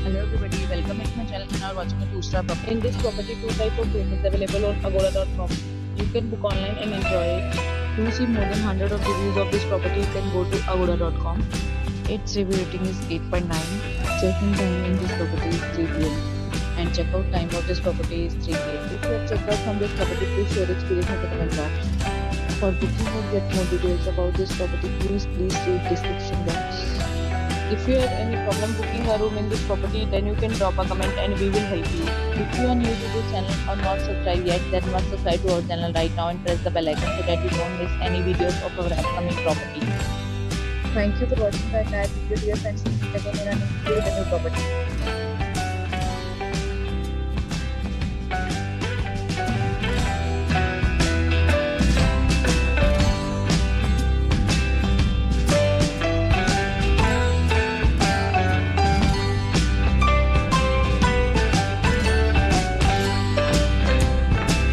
Hello everybody, welcome back to my channel and are watching a 2-star property. In this property, 2 type of room is available on agoda.com. You can book online and enjoy it. To see more than 100 of reviews of this property, you can go to agoda.com. Its review rating is 8.9. Check-in time in this property is 3 p.m. and check-out time of this property is 3 p.m. If you have checked out from this property, please share your experience in the comment box. For booking or get more details about this property, please read description box. If you have any problem booking a room in this property, then you can drop a comment and we will help you. If you are new to this channel or not subscribed yet, then must subscribe to our channel right now and press the bell icon so that you don't miss any videos of our upcoming property. Thank you for watching the entire video, dear friends. Meet again in a new video with a new property.